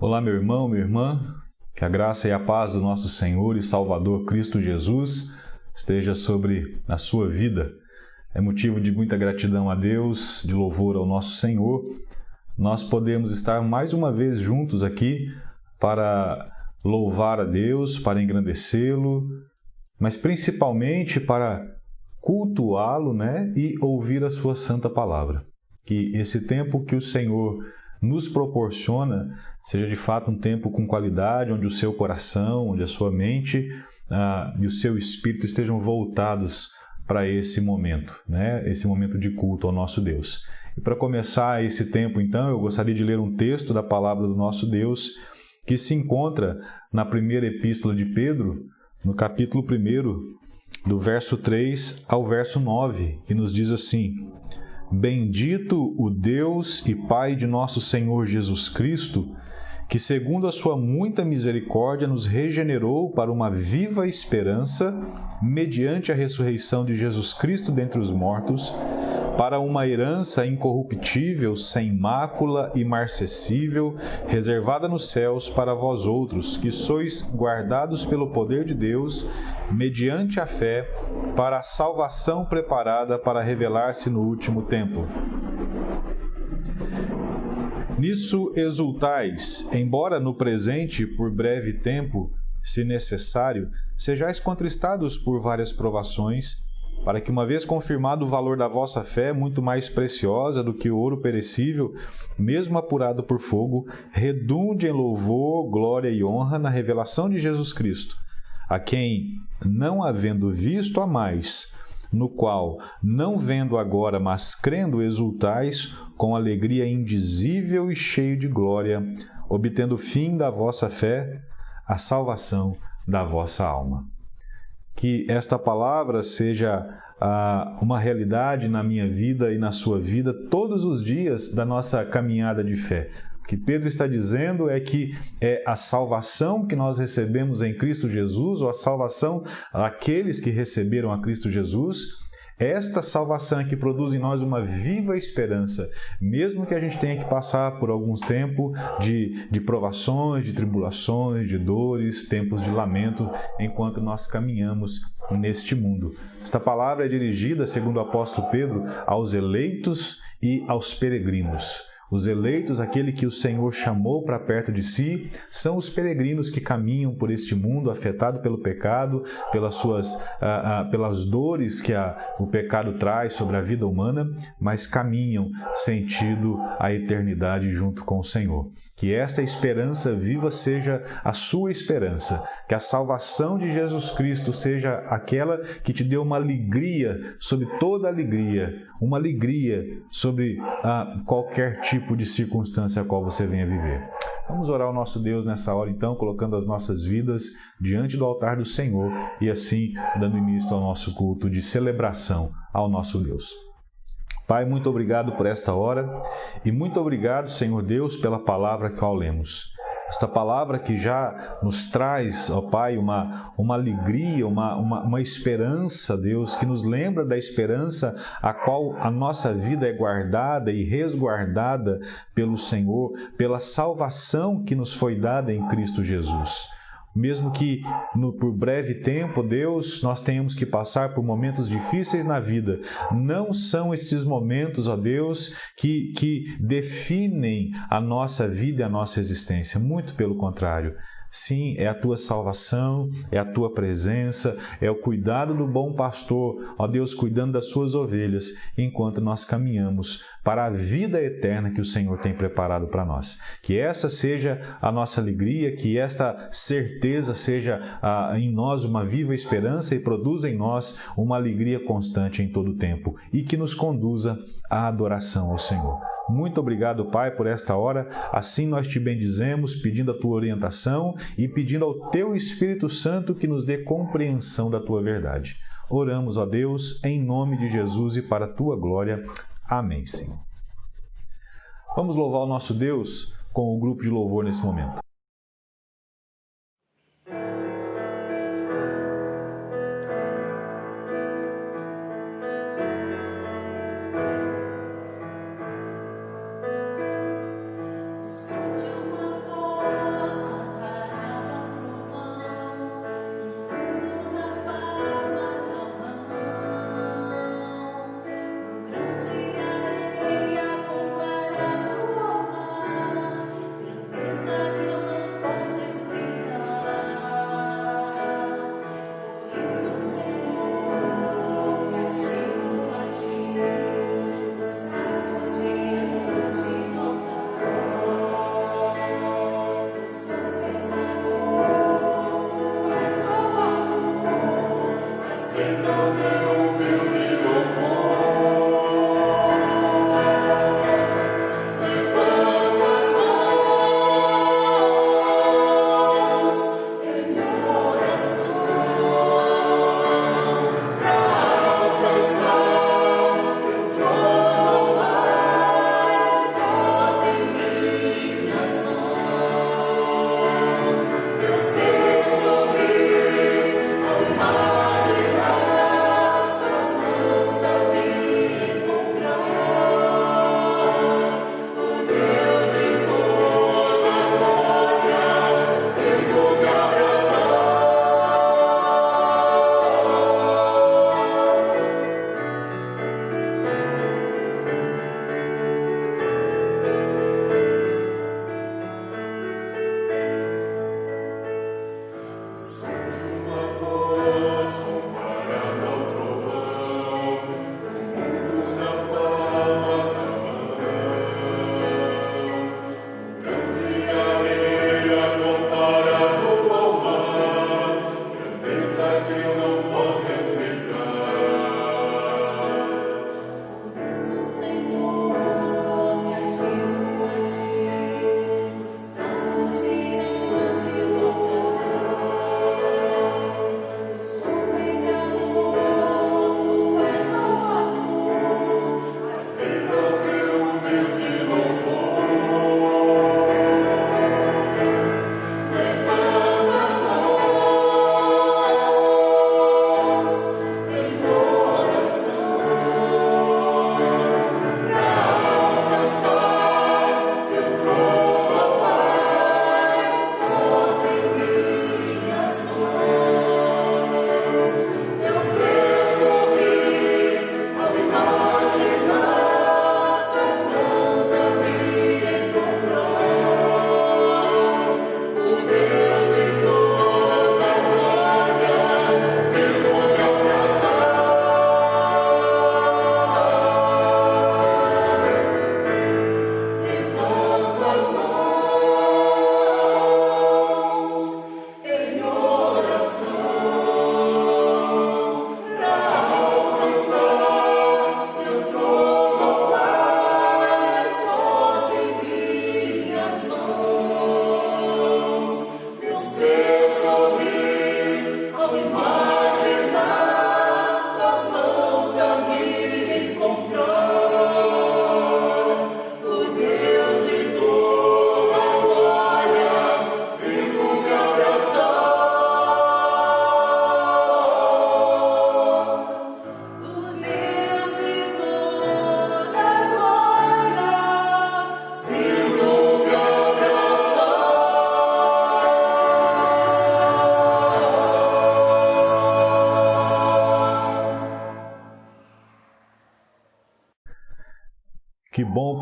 Olá, meu irmão, minha irmã, que a graça e a paz do nosso Senhor e Salvador Cristo Jesus esteja sobre a sua vida. É motivo de muita gratidão a Deus, de louvor ao nosso Senhor. Nós podemos estar mais uma vez juntos aqui para louvar a Deus, para engrandecê-lo, mas principalmente para cultuá-lo, e ouvir a sua santa palavra. Que esse tempo que o Senhor nos proporciona seja de fato um tempo com qualidade, onde o seu coração, onde a sua mente e o seu espírito estejam voltados para esse momento, esse momento de culto ao nosso Deus. E para começar esse tempo, então, eu gostaria de ler um texto da palavra do nosso Deus que se encontra na primeira epístola de Pedro, no capítulo 1, do verso 3 ao verso 9, que nos diz assim: Bendito o Deus e Pai de nosso Senhor Jesus Cristo, que segundo a sua muita misericórdia nos regenerou para uma viva esperança, mediante a ressurreição de Jesus Cristo dentre os mortos, para uma herança incorruptível, sem mácula, imarcessível, reservada nos céus para vós outros, que sois guardados pelo poder de Deus, mediante a fé, para a salvação preparada para revelar-se no último tempo. Nisso exultais, embora no presente, por breve tempo, se necessário, sejais contristados por várias provações, para que, uma vez confirmado o valor da vossa fé, muito mais preciosa do que o ouro perecível, mesmo apurado por fogo, redunde em louvor, glória e honra na revelação de Jesus Cristo, a quem, não havendo visto a mais, no qual, não vendo agora, mas crendo, exultais, com alegria indizível e cheio de glória, obtendo fim da vossa fé, a salvação da vossa alma. Que esta palavra seja uma realidade na minha vida e na sua vida todos os dias da nossa caminhada de fé. O que Pedro está dizendo é que a salvação que nós recebemos em Cristo Jesus, ou a salvação daqueles que receberam a Cristo Jesus, esta salvação é que produz em nós uma viva esperança, mesmo que a gente tenha que passar por alguns tempos de provações, de tribulações, de dores, tempos de lamento, enquanto nós caminhamos neste mundo. Esta palavra é dirigida, segundo o apóstolo Pedro, aos eleitos e aos peregrinos. Os eleitos, aquele que o Senhor chamou para perto de si, são os peregrinos que caminham por este mundo afetado pelo pecado, pelas dores que o pecado traz sobre a vida humana, mas caminham sentido a eternidade junto com o Senhor. Que esta esperança viva seja a sua esperança, que a salvação de Jesus Cristo seja aquela que te dê uma alegria sobre toda alegria, uma alegria sobre qualquer tipo de circunstância a qual você venha viver. Vamos orar ao nosso Deus nessa hora, então, colocando as nossas vidas diante do altar do Senhor e assim dando início ao nosso culto de celebração ao nosso Deus. Pai, muito obrigado por esta hora e muito obrigado, Senhor Deus, pela palavra que lemos. Esta palavra que já nos traz, ó Pai, uma alegria, uma esperança, Deus, que nos lembra da esperança a qual a nossa vida é guardada e resguardada pelo Senhor, pela salvação que nos foi dada em Cristo Jesus. Mesmo que por breve tempo, Deus, nós tenhamos que passar por momentos difíceis na vida, não são esses momentos, ó Deus, que definem a nossa vida e a nossa existência. Muito pelo contrário. Sim, é a tua salvação, é a tua presença, é o cuidado do bom pastor, ó Deus, cuidando das suas ovelhas, enquanto nós caminhamos para a vida eterna que o Senhor tem preparado para nós. Que essa seja a nossa alegria, que esta certeza seja em nós uma viva esperança e produza em nós uma alegria constante em todo o tempo e que nos conduza à adoração ao Senhor. Muito obrigado, Pai, por esta hora. Assim nós te bendizemos, pedindo a tua orientação e pedindo ao teu Espírito Santo que nos dê compreensão da tua verdade. Oramos, ó Deus, em nome de Jesus e para a tua glória. Amém, Senhor. Vamos louvar o nosso Deus com o grupo de louvor nesse momento.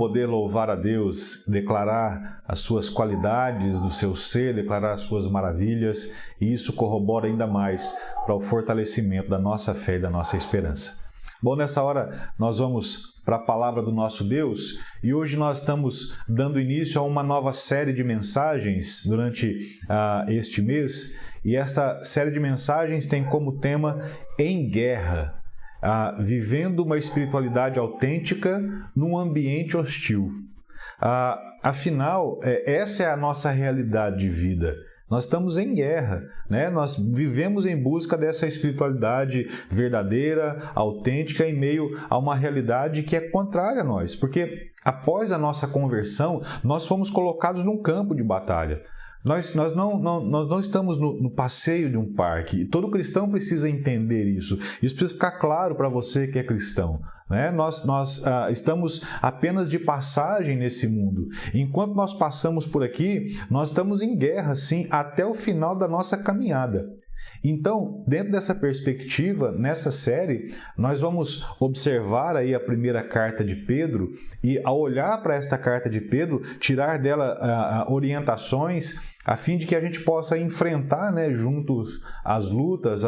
poder louvar a Deus, declarar as suas qualidades do seu ser, declarar as suas maravilhas, e isso corrobora ainda mais para o fortalecimento da nossa fé e da nossa esperança. Bom, nessa hora nós vamos para a palavra do nosso Deus e hoje nós estamos dando início a uma nova série de mensagens durante este mês, e esta série de mensagens tem como tema Em Guerra, vivendo uma espiritualidade autêntica num ambiente hostil. Afinal, essa é a nossa realidade de vida. Nós estamos em guerra, né? Nós vivemos em busca dessa espiritualidade verdadeira, autêntica, em meio a uma realidade que é contrária a nós. Porque após a nossa conversão, nós fomos colocados num campo de batalha. Nós não estamos no passeio de um parque. Todo cristão precisa entender isso. Isso precisa ficar claro para você que é cristão, né? Nós estamos apenas de passagem nesse mundo. Enquanto nós passamos por aqui, nós estamos em guerra, sim, até o final da nossa caminhada. Então, dentro dessa perspectiva, nessa série, nós vamos observar aí a primeira carta de Pedro e, ao olhar para esta carta de Pedro, tirar dela orientações a fim de que a gente possa enfrentar, né, juntos as lutas,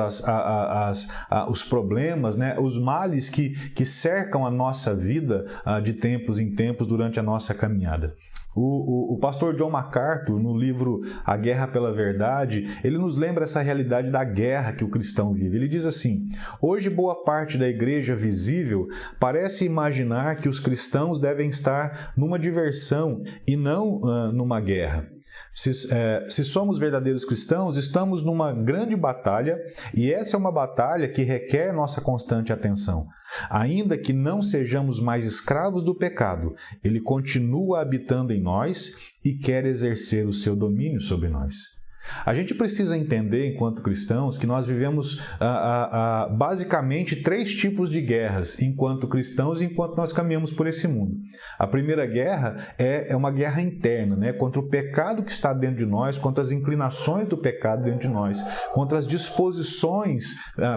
os problemas, né, os males que cercam a nossa vida de tempos em tempos durante a nossa caminhada. O pastor John MacArthur, no livro A Guerra pela Verdade, ele nos lembra essa realidade da guerra que o cristão vive. Ele diz assim: hoje boa parte da igreja visível parece imaginar que os cristãos devem estar numa diversão e não numa guerra. Se somos verdadeiros cristãos, estamos numa grande batalha, e essa é uma batalha que requer nossa constante atenção. Ainda que não sejamos mais escravos do pecado, ele continua habitando em nós e quer exercer o seu domínio sobre nós. A gente precisa entender, enquanto cristãos, que nós vivemos basicamente 3 tipos de guerras enquanto cristãos, enquanto nós caminhamos por esse mundo. A primeira guerra é uma guerra interna, né? Contra o pecado que está dentro de nós, contra as inclinações do pecado dentro de nós, contra as disposições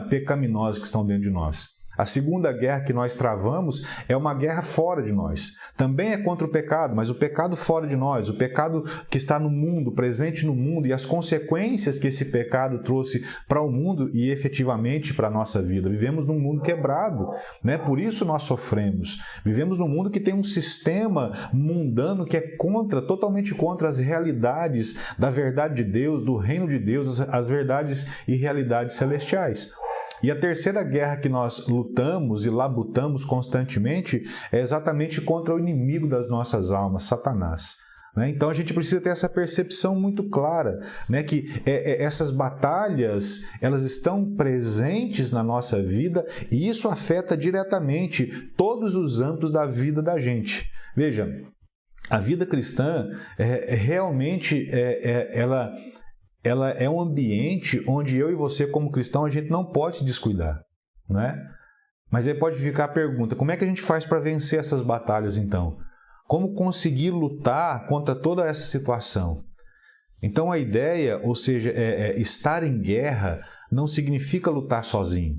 pecaminosas que estão dentro de nós. A segunda guerra que nós travamos é uma guerra fora de nós. Também é contra o pecado, mas o pecado fora de nós, o pecado que está no mundo, presente no mundo, e as consequências que esse pecado trouxe para o mundo e efetivamente para a nossa vida. Vivemos num mundo quebrado, né? Por isso nós sofremos. Vivemos num mundo que tem um sistema mundano que é totalmente contra as realidades da verdade de Deus, do reino de Deus, as verdades e realidades celestiais. E a terceira guerra que nós lutamos e labutamos constantemente é exatamente contra o inimigo das nossas almas, Satanás. Então a gente precisa ter essa percepção muito clara, né, que essas batalhas elas estão presentes na nossa vida e isso afeta diretamente todos os âmbitos da vida da gente. Veja, a vida cristã realmente ela é um ambiente onde eu e você, como cristão, a gente não pode se descuidar, não é? Mas aí pode ficar a pergunta: como é que a gente faz para vencer essas batalhas, então? Como conseguir lutar contra toda essa situação? Então a ideia, ou seja, estar em guerra não significa lutar sozinho.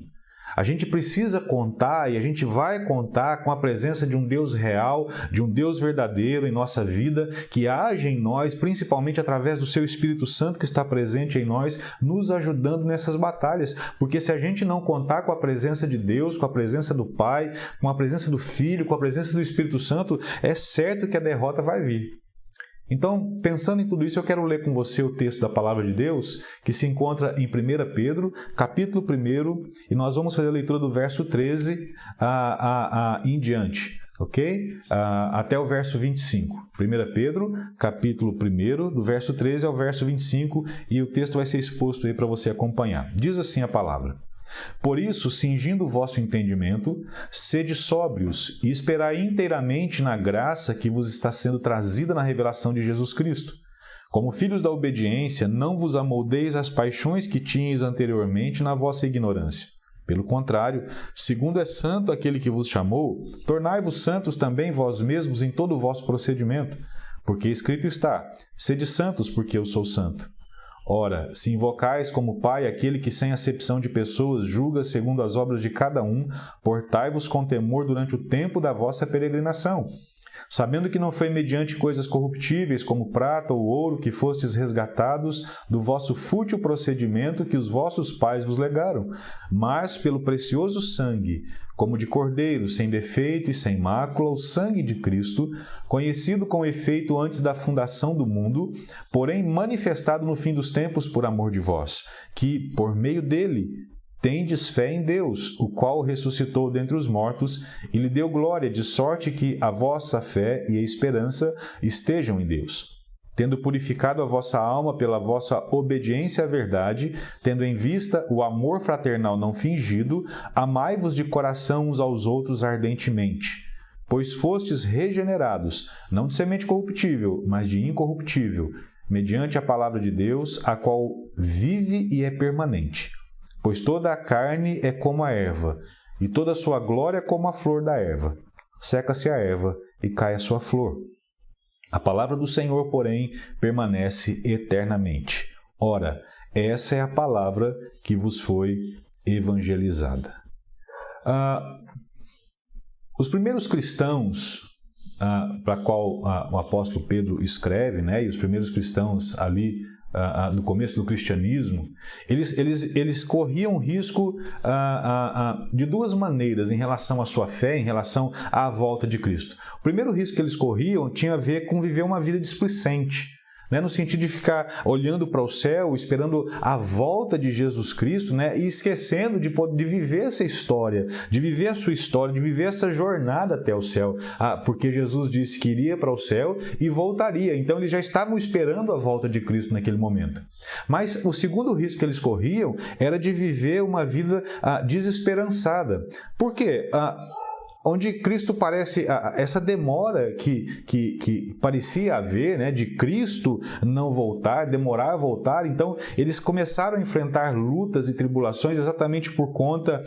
A gente precisa contar e a gente vai contar com a presença de um Deus real, de um Deus verdadeiro em nossa vida, que age em nós, principalmente através do seu Espírito Santo que está presente em nós, nos ajudando nessas batalhas. Porque se a gente não contar com a presença de Deus, com a presença do Pai, com a presença do Filho, com a presença do Espírito Santo, é certo que a derrota vai vir. Então, pensando em tudo isso, eu quero ler com você o texto da Palavra de Deus, que se encontra em 1 Pedro, capítulo 1, e nós vamos fazer a leitura do verso 13 em diante, ok? Até o verso 25. 1 Pedro, capítulo 1, do verso 13 ao verso 25, e o texto vai ser exposto aí para você acompanhar. Diz assim a palavra: por isso, cingindo o vosso entendimento, sede sóbrios e esperai inteiramente na graça que vos está sendo trazida na revelação de Jesus Cristo. Como filhos da obediência, não vos amoldeis às paixões que tinhais anteriormente na vossa ignorância. Pelo contrário, segundo é santo aquele que vos chamou, tornai-vos santos também vós mesmos em todo o vosso procedimento, porque escrito está: sede santos, porque eu sou santo. Ora, se invocais como Pai aquele que sem acepção de pessoas julga segundo as obras de cada um, portai-vos com temor durante o tempo da vossa peregrinação. sabendo que não foi mediante coisas corruptíveis como prata ou ouro que fostes resgatados do vosso fútil procedimento que os vossos pais vos legaram, mas pelo precioso sangue, como de cordeiro, sem defeito e sem mácula, o sangue de Cristo, conhecido com efeito antes da fundação do mundo, porém manifestado no fim dos tempos por amor de vós, que, por meio dele, tendes fé em Deus, o qual o ressuscitou dentre os mortos e lhe deu glória, de sorte que a vossa fé e a esperança estejam em Deus. Tendo purificado a vossa alma pela vossa obediência à verdade, tendo em vista o amor fraternal não fingido, amai-vos de coração uns aos outros ardentemente, pois fostes regenerados, não de semente corruptível, mas de incorruptível, mediante a palavra de Deus, a qual vive e é permanente. Pois toda a carne é como a erva, e toda a sua glória como a flor da erva. Seca-se a erva e cai a sua flor. A palavra do Senhor, porém, permanece eternamente. Ora, essa é a palavra que vos foi evangelizada. Os primeiros cristãos, para qual o apóstolo Pedro escreve, né, e os primeiros cristãos ali no começo do cristianismo, eles corriam risco de duas maneiras em relação à sua fé, em relação à volta de Cristo. O primeiro risco que eles corriam tinha a ver com viver uma vida displicente, né? No sentido de ficar olhando para o céu, esperando a volta de Jesus Cristo, né? E esquecendo de viver essa história, de viver a sua história, de viver essa jornada até o céu. Porque Jesus disse que iria para o céu e voltaria. Então, eles já estavam esperando a volta de Cristo naquele momento. Mas o segundo risco que eles corriam era de viver uma vida desesperançada. Por quê? Onde Cristo parece, essa demora que parecia haver, né, de Cristo não voltar, demorar a voltar, então eles começaram a enfrentar lutas e tribulações exatamente por conta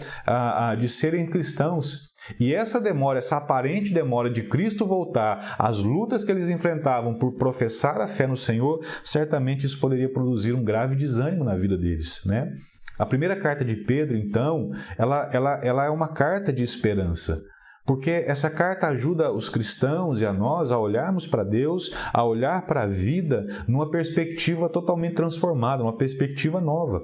de serem cristãos. E essa demora, essa aparente demora de Cristo voltar, as lutas que eles enfrentavam por professar a fé no Senhor, certamente isso poderia produzir um grave desânimo na vida deles, né? A primeira carta de Pedro, então, ela é uma carta de esperança. Porque essa carta ajuda os cristãos e a nós a olharmos para Deus, a olhar para a vida numa perspectiva totalmente transformada, uma perspectiva nova.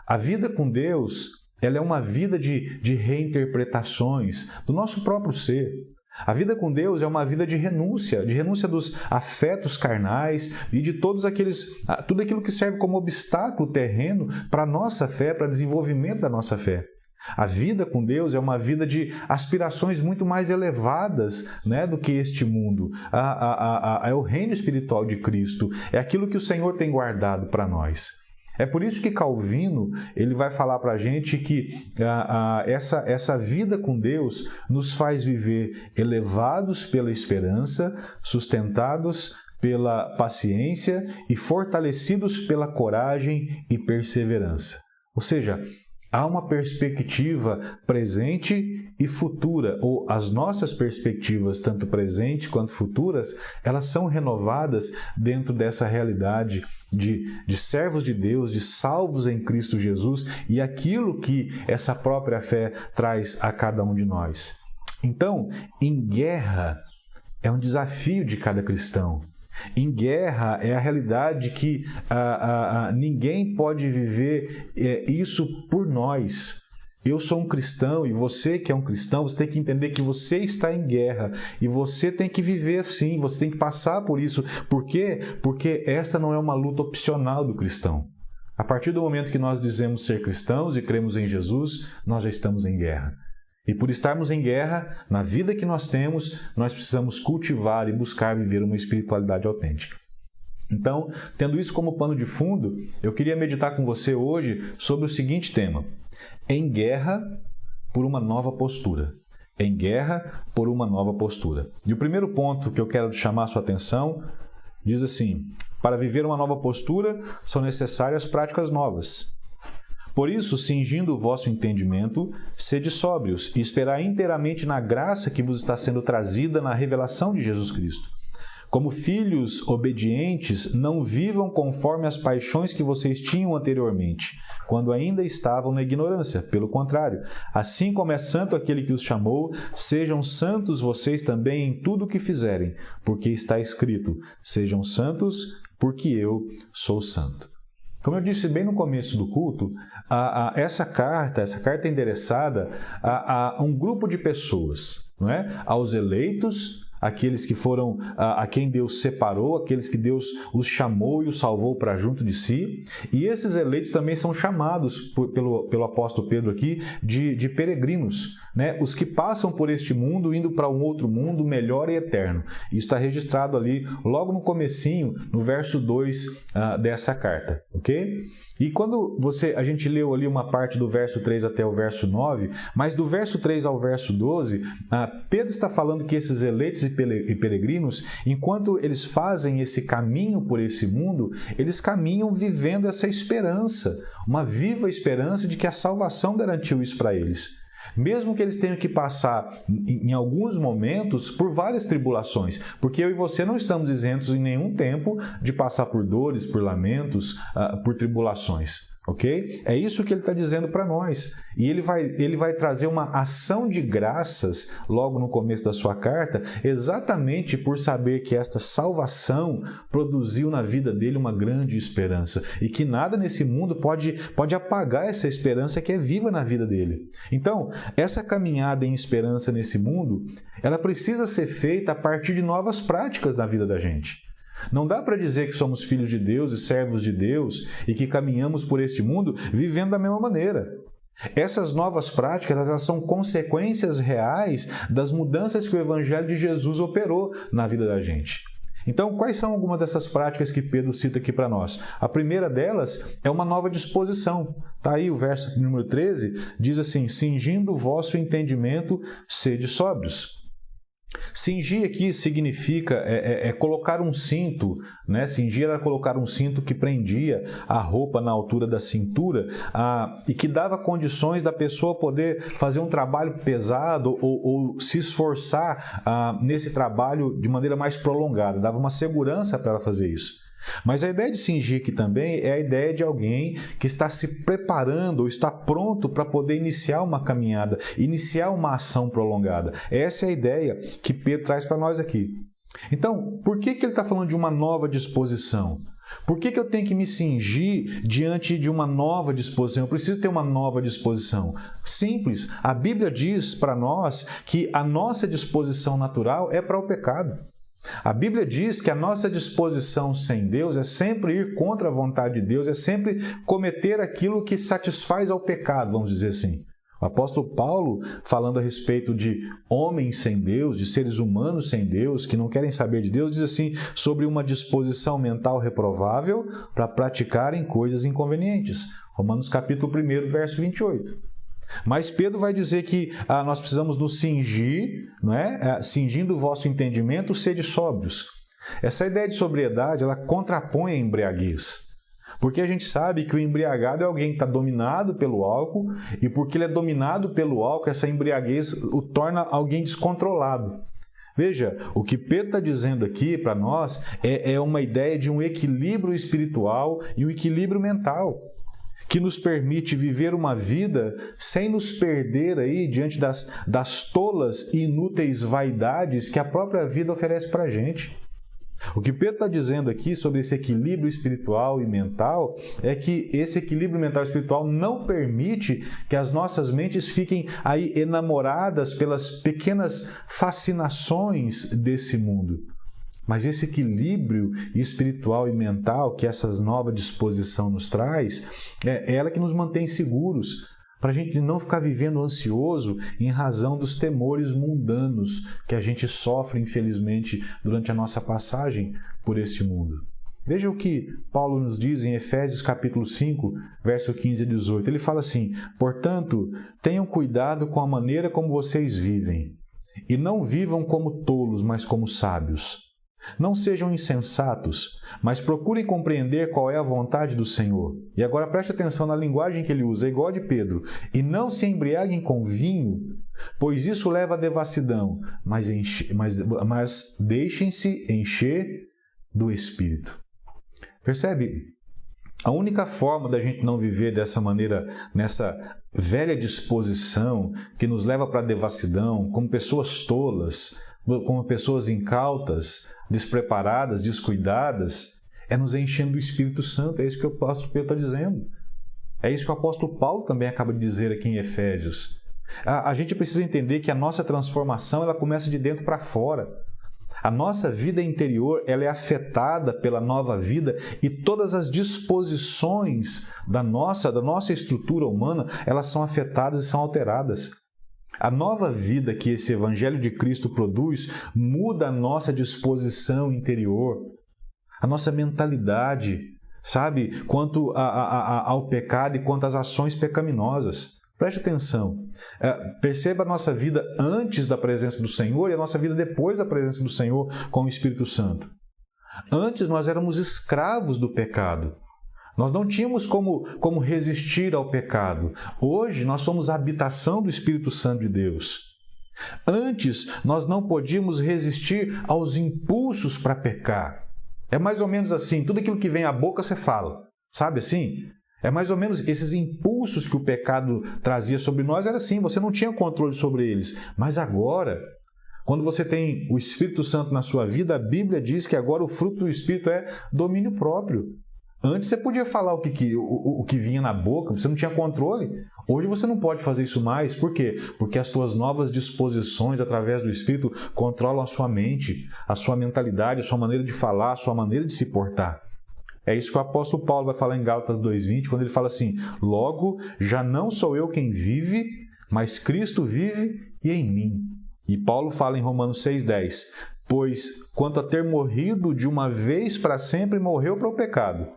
A vida com Deus, ela é uma vida de reinterpretações do nosso próprio ser. A vida com Deus é uma vida de renúncia dos afetos carnais e de tudo aquilo que serve como obstáculo terreno para a nossa fé, para o desenvolvimento da nossa fé. A vida com Deus é uma vida de aspirações muito mais elevadas, né, do que este mundo. É o reino espiritual de Cristo, é aquilo que o Senhor tem guardado para nós. É por isso que Calvino ele vai falar para a gente que essa vida com Deus nos faz viver elevados pela esperança, sustentados pela paciência e fortalecidos pela coragem e perseverança. Ou seja, há uma perspectiva presente e futura, ou as nossas perspectivas, tanto presentes quanto futuras, elas são renovadas dentro dessa realidade de servos de Deus, de salvos em Cristo Jesus e aquilo que essa própria fé traz a cada um de nós. Então, em guerra é um desafio de cada cristão. Em guerra é a realidade que ninguém pode viver isso por nós. Eu sou um cristão e você que é um cristão, você tem que entender que você está em guerra e você tem que viver assim, você tem que passar por isso. Por quê? Porque esta não é uma luta opcional do cristão. A partir do momento que nós dizemos ser cristãos e cremos em Jesus, nós já estamos em guerra. E por estarmos em guerra, na vida que nós temos, nós precisamos cultivar e buscar viver uma espiritualidade autêntica. Então, tendo isso como pano de fundo, eu queria meditar com você hoje sobre o seguinte tema: em guerra por uma nova postura. Em guerra por uma nova postura. E o primeiro ponto que eu quero chamar a sua atenção diz assim: para viver uma nova postura são necessárias práticas novas. Por isso, cingindo o vosso entendimento, sede sóbrios e esperai inteiramente na graça que vos está sendo trazida na revelação de Jesus Cristo. Como filhos obedientes, não vivam conforme as paixões que vocês tinham anteriormente, quando ainda estavam na ignorância. Pelo contrário, assim como é santo aquele que os chamou, sejam santos vocês também em tudo o que fizerem, porque está escrito: sejam santos, porque eu sou santo. Como eu disse bem no começo do culto, essa carta é endereçada a um grupo de pessoas, não é? Aos eleitos, aqueles que foram a quem Deus separou, aqueles que Deus os chamou e os salvou para junto de si. E esses eleitos também são chamados pelo apóstolo Pedro aqui de peregrinos, né? Os que passam por este mundo indo para um outro mundo melhor e eterno. Isso está registrado ali logo no comecinho, no verso 2 dessa carta, ok? E quando a gente leu ali uma parte do verso 3 até o verso 9, mas do verso 3 ao verso 12, Pedro está falando que esses eleitos e peregrinos, enquanto eles fazem esse caminho por esse mundo, eles caminham vivendo essa esperança, uma viva esperança de que a salvação garantiu isso para eles. Mesmo que eles tenham que passar, em alguns momentos, por várias tribulações, porque eu e você não estamos isentos em nenhum tempo de passar por dores, por lamentos, por tribulações. Ok? É isso que ele está dizendo para nós. E ele vai trazer uma ação de graças logo no começo da sua carta, exatamente por saber que esta salvação produziu na vida dele uma grande esperança e que nada nesse mundo pode apagar essa esperança que é viva na vida dele. Então, essa caminhada em esperança nesse mundo, ela precisa ser feita a partir de novas práticas na vida da gente. Não dá para dizer que somos filhos de Deus e servos de Deus e que caminhamos por este mundo vivendo da mesma maneira. Essas novas práticas, elas são consequências reais das mudanças que o Evangelho de Jesus operou na vida da gente. Então, quais são algumas dessas práticas que Pedro cita aqui para nós? A primeira delas é uma nova disposição. Está aí o verso número 13, diz assim: cingindo o vosso entendimento, sede sóbrios. Cingir aqui significa colocar um cinto, né? Cingir era colocar um cinto que prendia a roupa na altura da cintura e que dava condições da pessoa poder fazer um trabalho pesado ou se esforçar nesse trabalho de maneira mais prolongada, dava uma segurança para ela fazer isso. Mas a ideia de cingir aqui também é a ideia de alguém que está se preparando ou está pronto para poder iniciar uma caminhada, iniciar uma ação prolongada. Essa é a ideia que Pedro traz para nós aqui. Então, por que ele está falando de uma nova disposição? Por que eu tenho que me cingir diante de uma nova disposição? Eu preciso ter uma nova disposição. Simples, a Bíblia diz para nós que a nossa disposição natural é para o pecado. A Bíblia diz que a nossa disposição sem Deus é sempre ir contra a vontade de Deus, é sempre cometer aquilo que satisfaz ao pecado, vamos dizer assim. O apóstolo Paulo, falando a respeito de homens sem Deus, de seres humanos sem Deus, que não querem saber de Deus, diz assim, sobre uma disposição mental reprovável para praticarem coisas inconvenientes. Romanos capítulo 1, verso 28. Mas Pedro vai dizer que nós precisamos nos cingir, não é? Cingindo o vosso entendimento, sede sóbrios. Essa ideia de sobriedade, ela contrapõe a embriaguez. Porque a gente sabe que o embriagado é alguém que está dominado pelo álcool, e porque ele é dominado pelo álcool, essa embriaguez o torna alguém descontrolado. Veja, o que Pedro está dizendo aqui para nós é uma ideia de um equilíbrio espiritual e um equilíbrio mental, que nos permite viver uma vida sem nos perder aí diante das tolas e inúteis vaidades que a própria vida oferece para a gente. O que Pedro está dizendo aqui sobre esse equilíbrio espiritual e mental é que esse equilíbrio mental e espiritual não permite que as nossas mentes fiquem aí enamoradas pelas pequenas fascinações desse mundo. Mas esse equilíbrio espiritual e mental que essa nova disposição nos traz, é ela que nos mantém seguros, para a gente não ficar vivendo ansioso em razão dos temores mundanos que a gente sofre, infelizmente, durante a nossa passagem por este mundo. Veja o que Paulo nos diz em Efésios capítulo 5, verso 15 a 18. Ele fala assim: portanto, tenham cuidado com a maneira como vocês vivem, e não vivam como tolos, mas como sábios. Não sejam insensatos, mas procurem compreender qual é a vontade do Senhor. E agora preste atenção na linguagem que ele usa, é igual a de Pedro. E não se embriaguem com vinho, pois isso leva à devassidão, mas deixem-se encher do Espírito. Percebe? A única forma da gente não viver dessa maneira, nessa velha disposição que nos leva para a devassidão, como pessoas tolas, como pessoas incautas, despreparadas, descuidadas, é nos enchendo do Espírito Santo. É isso que o apóstolo Pedro está dizendo. É isso que o apóstolo Paulo também acaba de dizer aqui em Efésios. A gente precisa entender que a nossa transformação ela começa de dentro para fora. A nossa vida interior ela é afetada pela nova vida e todas as disposições da nossa estrutura humana, elas são afetadas e são alteradas. A nova vida que esse Evangelho de Cristo produz muda a nossa disposição interior, a nossa mentalidade, sabe? Quanto ao pecado e quanto às ações pecaminosas. Preste atenção, perceba a nossa vida antes da presença do Senhor e a nossa vida depois da presença do Senhor com o Espírito Santo. Antes nós éramos escravos do pecado. Nós não tínhamos como resistir ao pecado. Hoje nós somos a habitação do Espírito Santo de Deus. Antes nós não podíamos resistir aos impulsos para pecar. É mais ou menos assim, tudo aquilo que vem à boca você fala. Sabe assim? É mais ou menos esses impulsos que o pecado trazia sobre nós, era assim, você não tinha controle sobre eles. Mas agora, quando você tem o Espírito Santo na sua vida, a Bíblia diz que agora o fruto do Espírito é domínio próprio. Antes você podia falar o que vinha na boca, você não tinha controle. Hoje você não pode fazer isso mais. Por quê? Porque as tuas novas disposições através do Espírito controlam a sua mente, a sua mentalidade, a sua maneira de falar, a sua maneira de se portar. É isso que o apóstolo Paulo vai falar em Gálatas 2:20, quando ele fala assim: logo, já não sou eu quem vive, mas Cristo vive e em mim. E Paulo fala em Romanos 6:10, pois quanto a ter morrido de uma vez para sempre, morreu para o pecado,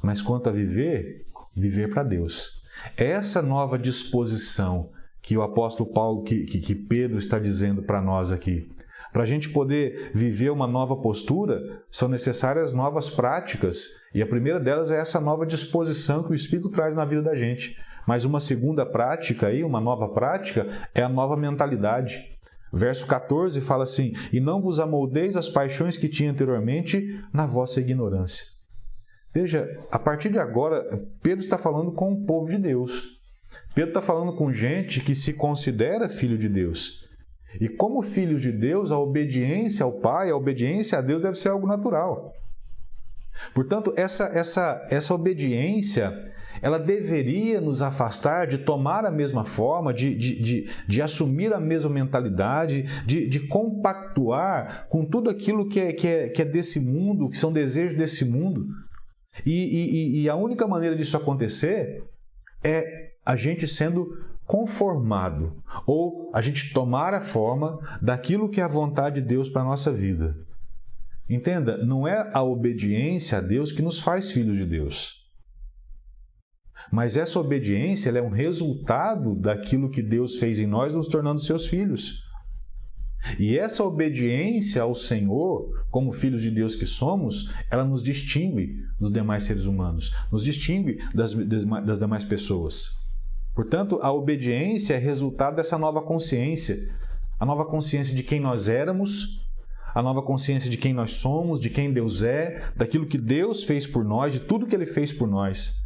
mas quanto a viver, viver para Deus. Essa nova disposição que o apóstolo Paulo, que Pedro está dizendo para nós aqui. Para a gente poder viver uma nova postura, são necessárias novas práticas. E a primeira delas é essa nova disposição que o Espírito traz na vida da gente. Mas uma segunda prática, uma nova prática, é a nova mentalidade. Verso 14 fala assim: e não vos amoldeis as paixões que tinha anteriormente na vossa ignorância. Veja, a partir de agora, Pedro está falando com o povo de Deus. Pedro está falando com gente que se considera filho de Deus. E como filhos de Deus, a obediência ao Pai, a obediência a Deus deve ser algo natural. Portanto, essa obediência, ela deveria nos afastar de tomar a mesma forma, de assumir a mesma mentalidade, de compactuar com tudo aquilo que é desse mundo, que são desejos desse mundo. E a única maneira disso acontecer é a gente sendo conformado, ou a gente tomar a forma daquilo que é a vontade de Deus para a nossa vida. Entenda, não é a obediência a Deus que nos faz filhos de Deus. Mas essa obediência ela é um resultado daquilo que Deus fez em nós, nos tornando seus filhos. E essa obediência ao Senhor, como filhos de Deus que somos, ela nos distingue dos demais seres humanos, nos distingue das demais pessoas. Portanto, a obediência é resultado dessa nova consciência, a nova consciência de quem nós éramos, a nova consciência de quem nós somos, de quem Deus é, daquilo que Deus fez por nós, de tudo que Ele fez por nós.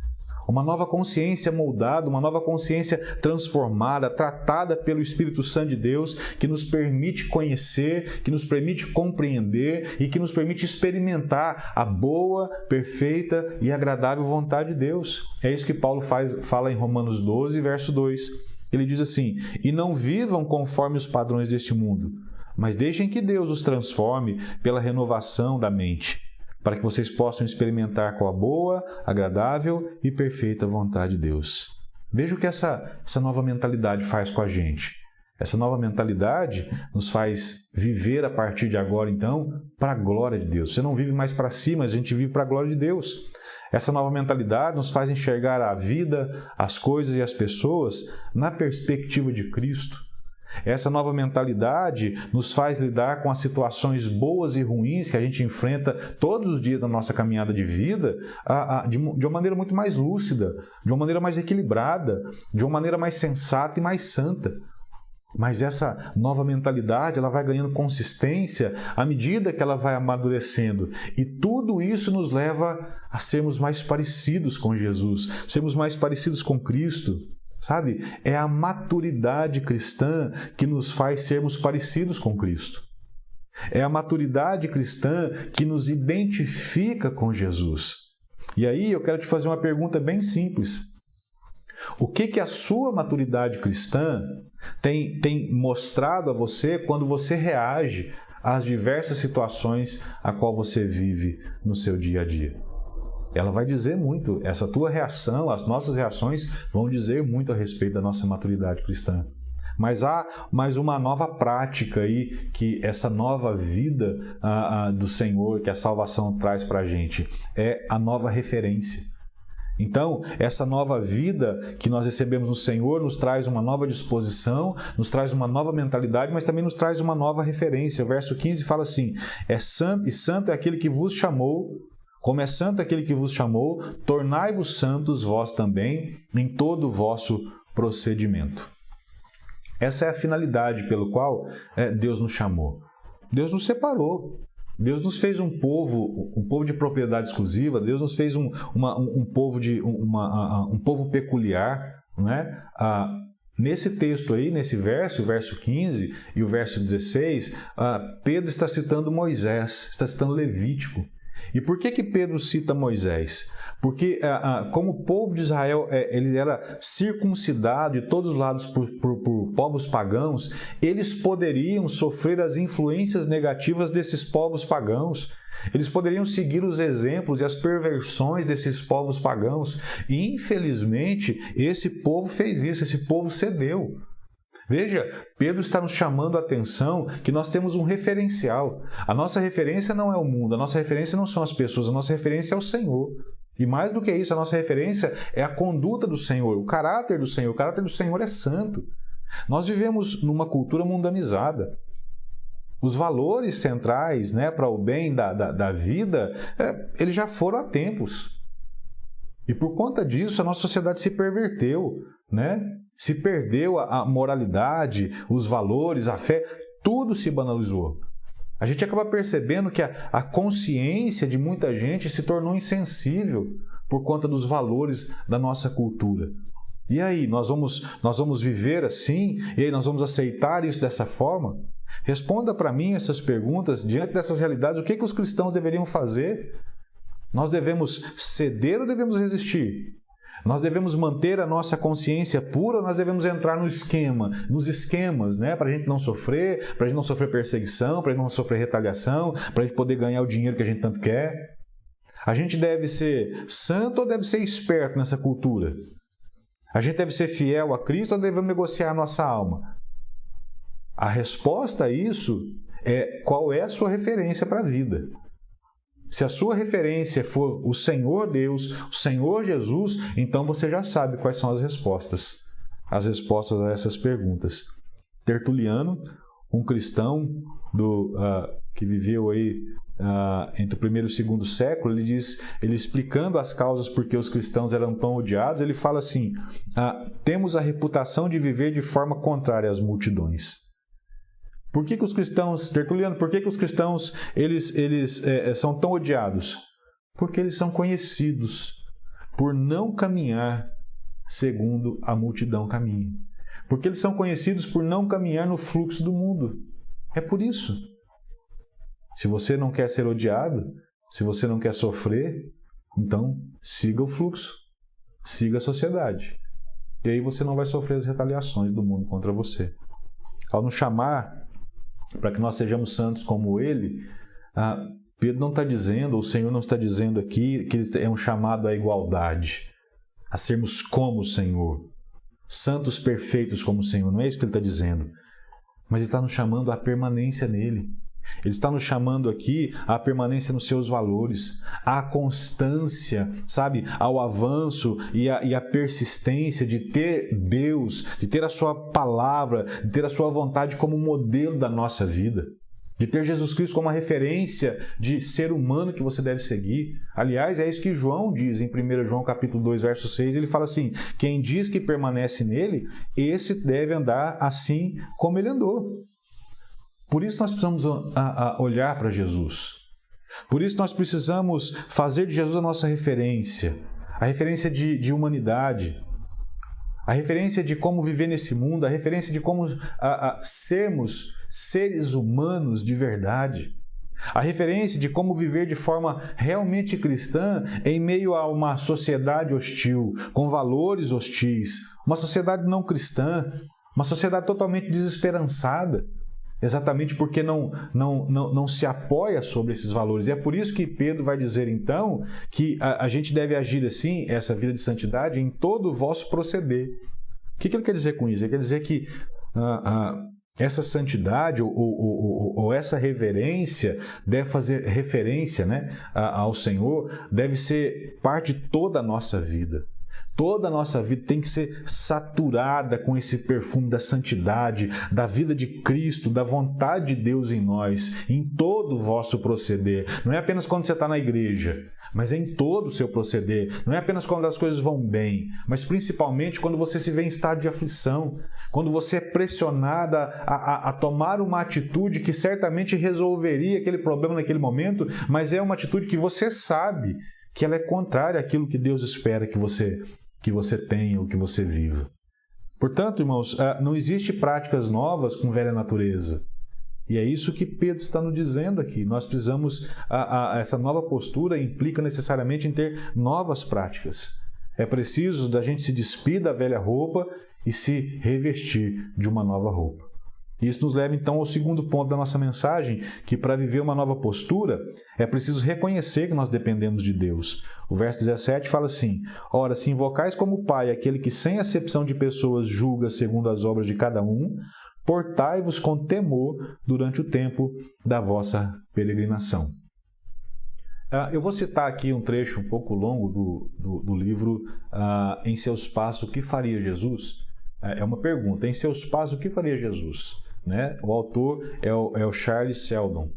Uma nova consciência moldada, uma nova consciência transformada, tratada pelo Espírito Santo de Deus, que nos permite conhecer, que nos permite compreender e que nos permite experimentar a boa, perfeita e agradável vontade de Deus. É isso que Paulo fala em Romanos 12, verso 2. Ele diz assim: e não vivam conforme os padrões deste mundo, mas deixem que Deus os transforme pela renovação da mente, para que vocês possam experimentar qual a boa, agradável e perfeita vontade de Deus. Veja o que essa nova mentalidade faz com a gente. Essa nova mentalidade nos faz viver a partir de agora, então, para a glória de Deus. Você não vive mais para si, mas a gente vive para a glória de Deus. Essa nova mentalidade nos faz enxergar a vida, as coisas e as pessoas na perspectiva de Cristo. Essa nova mentalidade nos faz lidar com as situações boas e ruins que a gente enfrenta todos os dias da nossa caminhada de vida de uma maneira muito mais lúcida, de uma maneira mais equilibrada, de uma maneira mais sensata e mais santa. Mas essa nova mentalidade, ela vai ganhando consistência à medida que ela vai amadurecendo. E tudo isso nos leva a sermos mais parecidos com Jesus, sermos mais parecidos com Cristo. Sabe? É a maturidade cristã que nos faz sermos parecidos com Cristo. É a maturidade cristã que nos identifica com Jesus. E aí eu quero te fazer uma pergunta bem simples. O que a sua maturidade cristã tem mostrado a você quando você reage às diversas situações a qual você vive no seu dia a dia? Ela vai dizer muito, essa tua reação, as nossas reações vão dizer muito a respeito da nossa maturidade cristã. Mas há mais uma nova prática aí, que essa nova vida do Senhor, que a salvação traz para a gente, é a nova referência. Então, essa nova vida que nós recebemos no Senhor nos traz uma nova disposição, nos traz uma nova mentalidade, mas também nos traz uma nova referência. O verso 15 fala assim: santo é aquele que vos chamou, como é santo aquele que vos chamou, tornai-vos santos vós também em todo o vosso procedimento. Essa é a finalidade pelo qual Deus nos chamou. Deus nos separou. Deus nos fez um povo de propriedade exclusiva. Deus nos fez um povo peculiar, não é? Nesse texto aí, nesse verso, o verso 15 e o verso 16, Pedro está citando Moisés, está citando Levítico. E por que Pedro cita Moisés? Porque como o povo de Israel ele era circuncidado de todos os lados por povos pagãos, eles poderiam sofrer as influências negativas desses povos pagãos. Eles poderiam seguir os exemplos e as perversões desses povos pagãos. E, infelizmente, esse povo fez isso, esse povo cedeu. Veja, Pedro está nos chamando a atenção que nós temos um referencial. A nossa referência não é o mundo, a nossa referência não são as pessoas, a nossa referência é o Senhor. E mais do que isso, a nossa referência é a conduta do Senhor, o caráter do Senhor. O caráter do Senhor é santo. Nós vivemos numa cultura mundanizada. Os valores centrais, para o bem da vida, eles já foram há tempos. E por conta disso, a nossa sociedade se perverteu, Se perdeu a moralidade, os valores, a fé, tudo se banalizou. A gente acaba percebendo que a consciência de muita gente se tornou insensível por conta dos valores da nossa cultura. E aí, nós vamos viver assim? E aí nós vamos aceitar isso dessa forma? Responda para mim essas perguntas. Diante dessas realidades, o que os cristãos deveriam fazer? Nós devemos ceder ou devemos resistir? Nós devemos manter a nossa consciência pura ou nós devemos entrar nos esquemas, para a gente não sofrer, para a gente não sofrer perseguição, para a gente não sofrer retaliação, para a gente poder ganhar o dinheiro que a gente tanto quer? A gente deve ser santo ou deve ser esperto nessa cultura? A gente deve ser fiel a Cristo ou devemos negociar a nossa alma? A resposta a isso é qual é a sua referência para a vida. Se a sua referência for o Senhor Deus, o Senhor Jesus, então você já sabe quais são as respostas a essas perguntas. Tertuliano, um cristão que viveu aí entre o primeiro e o segundo século, ele explicando as causas por que os cristãos eram tão odiados, ele fala assim: temos a reputação de viver de forma contrária às multidões. Por que os cristãos, Tertuliano, por que os cristãos eles são tão odiados? Porque eles são conhecidos por não caminhar segundo a multidão caminha. Porque eles são conhecidos por não caminhar no fluxo do mundo. É por isso. Se você não quer ser odiado, se você não quer sofrer, então siga o fluxo, siga a sociedade. E aí você não vai sofrer as retaliações do mundo contra você. Ao nos chamar para que nós sejamos santos como Ele, Pedro não está dizendo, ou o Senhor não está dizendo aqui que é um chamado à igualdade, a sermos como o Senhor, santos perfeitos como o Senhor. Não é isso que ele está dizendo, mas ele está nos chamando à permanência nele. Ele está nos chamando aqui à permanência nos seus valores, à constância, sabe, ao avanço e à persistência de ter Deus, de ter a sua palavra, de ter a sua vontade como modelo da nossa vida, de ter Jesus Cristo como a referência de ser humano que você deve seguir. Aliás, é isso que João diz em 1 João capítulo 2, verso 6, ele fala assim: quem diz que permanece nele, esse deve andar assim como ele andou. Por isso nós precisamos olhar para Jesus. Por isso nós precisamos fazer de Jesus a nossa referência. A referência de humanidade. A referência de como viver nesse mundo. A referência de como sermos seres humanos de verdade. A referência de como viver de forma realmente cristã em meio a uma sociedade hostil, com valores hostis. Uma sociedade não cristã. Uma sociedade totalmente desesperançada. Exatamente porque não se apoia sobre esses valores. E é por isso que Pedro vai dizer, então, que a gente deve agir assim, essa vida de santidade, em todo o vosso proceder. O que ele quer dizer com isso? Ele quer dizer que essa santidade ou essa reverência deve fazer referência, né, ao Senhor, deve ser parte de toda a nossa vida. Toda a nossa vida tem que ser saturada com esse perfume da santidade, da vida de Cristo, da vontade de Deus em nós, em todo o vosso proceder. Não é apenas quando você está na igreja, mas é em todo o seu proceder. Não é apenas quando as coisas vão bem, mas principalmente quando você se vê em estado de aflição, quando você é pressionada a tomar uma atitude que certamente resolveria aquele problema naquele momento, mas é uma atitude que você sabe que ela é contrária àquilo que Deus espera que você tenha ou que você viva. Portanto, irmãos, não existe práticas novas com velha natureza. E é isso que Pedro está nos dizendo aqui. Nós precisamos, essa nova postura implica necessariamente em ter novas práticas. É preciso da gente se despir da velha roupa e se revestir de uma nova roupa. Isso nos leva então ao segundo ponto da nossa mensagem, que para viver uma nova postura é preciso reconhecer que nós dependemos de Deus. O verso 17 fala assim: ora, se invocais como Pai aquele que sem acepção de pessoas julga segundo as obras de cada um, portai-vos com temor durante o tempo da vossa peregrinação. Eu vou citar aqui um trecho um pouco longo do livro Em Seus Passos, o que faria Jesus? É uma pergunta. Em seus passos, o que faria Jesus? Né? O autor é o Charles Sheldon.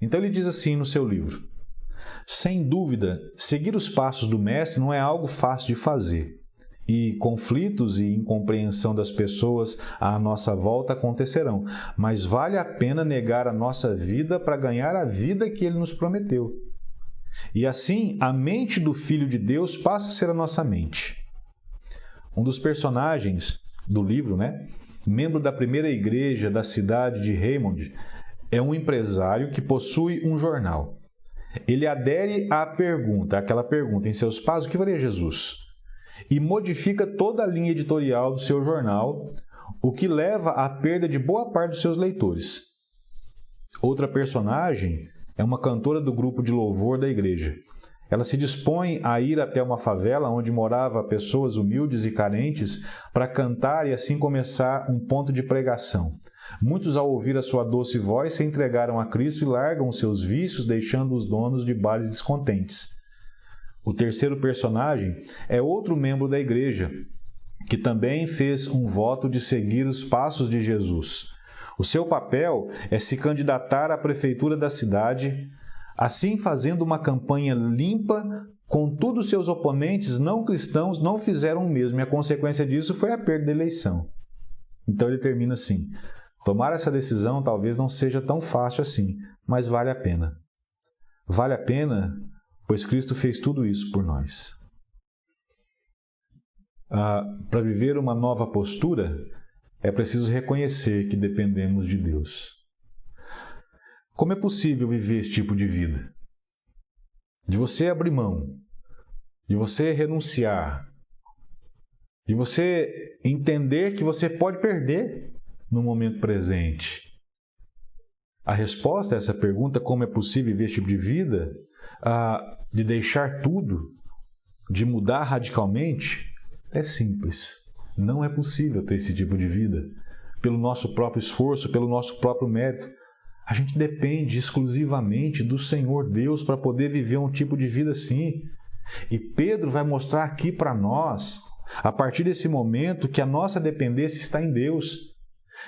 Então ele diz assim no seu livro: sem dúvida, seguir os passos do Mestre não é algo fácil de fazer. E conflitos e incompreensão das pessoas à nossa volta acontecerão. Mas vale a pena negar a nossa vida para ganhar a vida que Ele nos prometeu. E assim, a mente do Filho de Deus passa a ser a nossa mente. Um dos personagens do livro, né, membro da primeira igreja da cidade de Raymond, é um empresário que possui um jornal. Ele adere àquela pergunta, em seus passos, o que faria Jesus? E modifica toda a linha editorial do seu jornal, o que leva à perda de boa parte dos seus leitores. Outra personagem é uma cantora do grupo de louvor da igreja. Ela se dispõe a ir até uma favela onde moravam pessoas humildes e carentes para cantar e assim começar um ponto de pregação. Muitos, ao ouvir a sua doce voz, se entregaram a Cristo e largam os seus vícios, deixando os donos de bares descontentes. O terceiro personagem é outro membro da igreja, que também fez um voto de seguir os passos de Jesus. O seu papel é se candidatar à prefeitura da cidade, assim fazendo uma campanha limpa, contudo seus oponentes não cristãos não fizeram o mesmo, e a consequência disso foi a perda da eleição. Então ele termina assim: tomar essa decisão talvez não seja tão fácil assim, mas vale a pena. Vale a pena, pois Cristo fez tudo isso por nós. Para viver uma nova postura, é preciso reconhecer que dependemos de Deus. Como é possível viver esse tipo de vida? De você abrir mão, de você renunciar, de você entender que você pode perder no momento presente. A resposta a essa pergunta, como é possível viver esse tipo de vida, de deixar tudo, de mudar radicalmente, é simples. Não é possível ter esse tipo de vida pelo nosso próprio esforço, pelo nosso próprio mérito. A gente depende exclusivamente do Senhor Deus para poder viver um tipo de vida assim. E Pedro vai mostrar aqui para nós, a partir desse momento, que a nossa dependência está em Deus.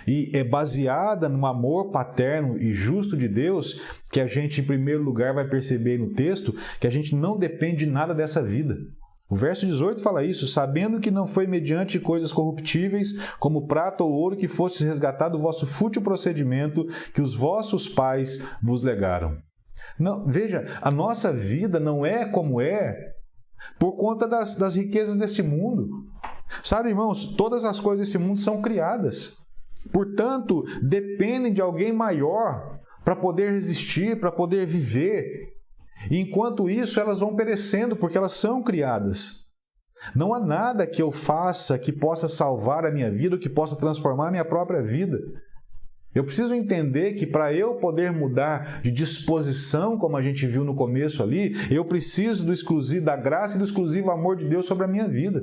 E é baseada no amor paterno e justo de Deus que a gente, em primeiro lugar, vai perceber no texto que a gente não depende de nada dessa vida. O verso 18 fala isso: sabendo que não foi mediante coisas corruptíveis, como prata ou ouro, que fostes resgatado o vosso fútil procedimento que os vossos pais vos legaram. Não, veja, a nossa vida não é como é por conta das riquezas deste mundo. Sabe, irmãos, todas as coisas desse mundo são criadas. Portanto, dependem de alguém maior para poder resistir, para poder viver. E enquanto isso, elas vão perecendo porque elas são criadas. Não há nada que eu faça que possa salvar a minha vida ou que possa transformar a minha própria vida. Eu preciso entender que para eu poder mudar de disposição, como a gente viu no começo ali, eu preciso da graça e do exclusivo amor de Deus sobre a minha vida.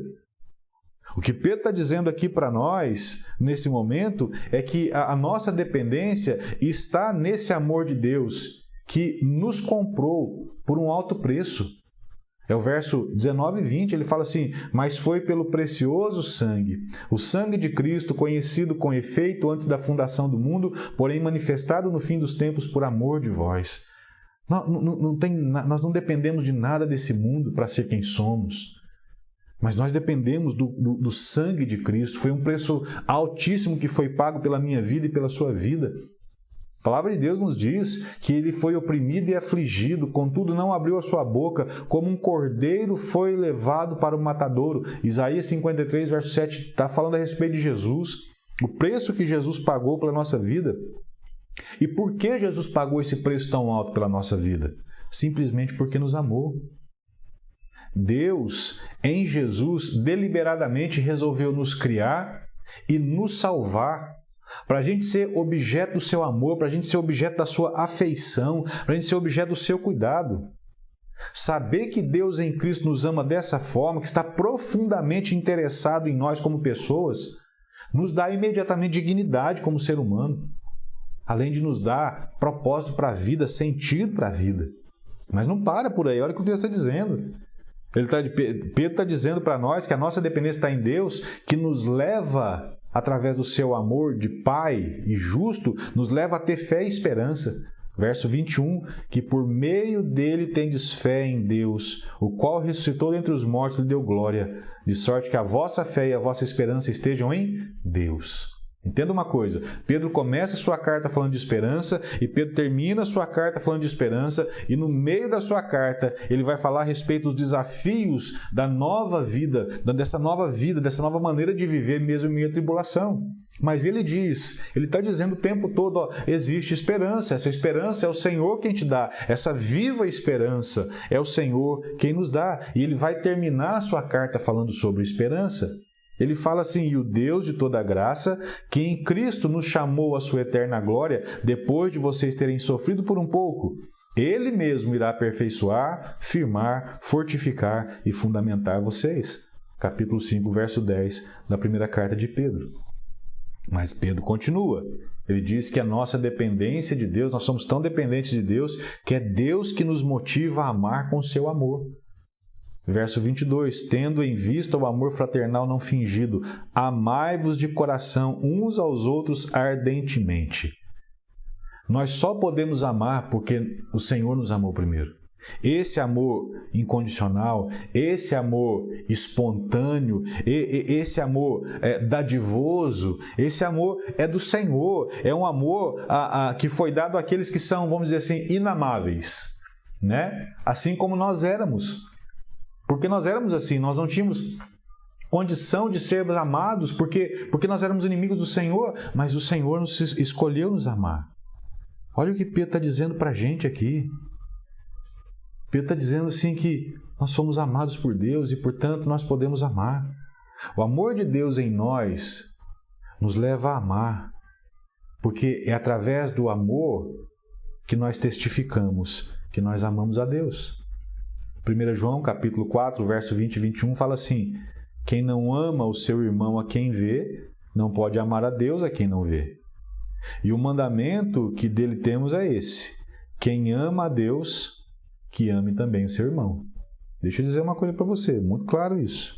O que Pedro está dizendo aqui para nós, nesse momento, é que a nossa dependência está nesse amor de Deus, que nos comprou por um alto preço. É o verso 19 e 20, ele fala assim: mas foi pelo precioso sangue, o sangue de Cristo, conhecido com efeito antes da fundação do mundo, porém manifestado no fim dos tempos por amor de vós. Nós não dependemos de nada desse mundo para ser quem somos, mas nós dependemos do sangue de Cristo. Foi um preço altíssimo que foi pago pela minha vida e pela sua vida. A palavra de Deus nos diz que ele foi oprimido e afligido, contudo não abriu a sua boca, como um cordeiro foi levado para o matadouro. Isaías 53, verso 7, está falando a respeito de Jesus, o preço que Jesus pagou pela nossa vida. E por que Jesus pagou esse preço tão alto pela nossa vida? Simplesmente porque nos amou. Deus, em Jesus, deliberadamente resolveu nos criar e nos salvar, para a gente ser objeto do seu amor, para a gente ser objeto da sua afeição, para a gente ser objeto do seu cuidado. Saber que Deus em Cristo nos ama dessa forma, que está profundamente interessado em nós como pessoas, nos dá imediatamente dignidade como ser humano, além de nos dar propósito para a vida, sentido para a vida. Mas não para por aí, olha o que o texto está dizendo. Pedro está dizendo para nós que a nossa dependência está em Deus, que nos leva, através do seu amor de Pai e justo, nos leva a ter fé e esperança. Verso 21, que por meio dele tendes fé em Deus, o qual ressuscitou dentre os mortos e lhe deu glória, de sorte que a vossa fé e a vossa esperança estejam em Deus. Entenda uma coisa, Pedro começa a sua carta falando de esperança e Pedro termina a sua carta falando de esperança, e no meio da sua carta ele vai falar a respeito dos desafios da nova vida, dessa nova maneira de viver mesmo em meio à tribulação. Mas ele está dizendo o tempo todo, ó, existe esperança, essa esperança é o Senhor quem te dá, essa viva esperança é o Senhor quem nos dá. E ele vai terminar a sua carta falando sobre esperança. Ele fala assim: e o Deus de toda graça, que em Cristo nos chamou à sua eterna glória, depois de vocês terem sofrido por um pouco, Ele mesmo irá aperfeiçoar, firmar, fortificar e fundamentar vocês. Capítulo 5, verso 10 da primeira carta de Pedro. Mas Pedro continua. Ele diz que a nossa dependência de Deus, nós somos tão dependentes de Deus, que é Deus que nos motiva a amar com o seu amor. Verso 22, tendo em vista o amor fraternal não fingido, amai-vos de coração uns aos outros ardentemente. Nós só podemos amar porque o Senhor nos amou primeiro. Esse amor incondicional, esse amor espontâneo, esse amor dadivoso, esse amor é do Senhor, é um amor que foi dado àqueles que são, vamos dizer assim, inamáveis, né? Assim como nós éramos. Porque nós éramos assim, nós não tínhamos condição de sermos amados porque nós éramos inimigos do Senhor, mas o Senhor nos escolheu nos amar. Olha o que Pedro está dizendo para a gente aqui. Pedro está dizendo assim que nós somos amados por Deus e, portanto, nós podemos amar. O amor de Deus em nós nos leva a amar, porque é através do amor que nós testificamos que nós amamos a Deus. 1 João, capítulo 4, verso 20 e 21, fala assim: quem não ama o seu irmão a quem vê, não pode amar a Deus a quem não vê. E o mandamento que dele temos é esse: quem ama a Deus, que ame também o seu irmão. Deixa eu dizer uma coisa para você, muito claro isso.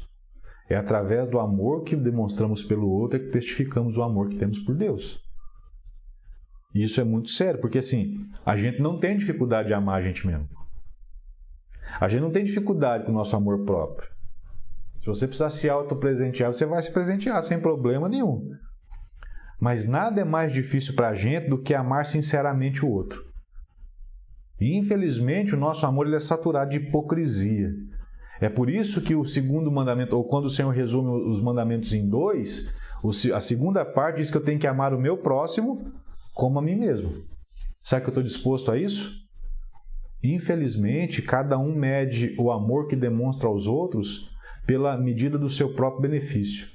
É através do amor que demonstramos pelo outro que testificamos o amor que temos por Deus. E isso é muito sério, porque assim, a gente não tem dificuldade de amar a gente mesmo. A gente não tem dificuldade com o nosso amor próprio. Se você precisar se autopresentear, você vai se presentear sem problema nenhum. Mas nada é mais difícil para a gente do que amar sinceramente o outro. E infelizmente o nosso amor ele é saturado de hipocrisia. É por isso que o segundo mandamento, ou quando o Senhor resume os mandamentos em 2, a segunda parte diz que eu tenho que amar o meu próximo como a mim mesmo. Será que eu estou disposto a isso? Infelizmente, cada um mede o amor que demonstra aos outros pela medida do seu próprio benefício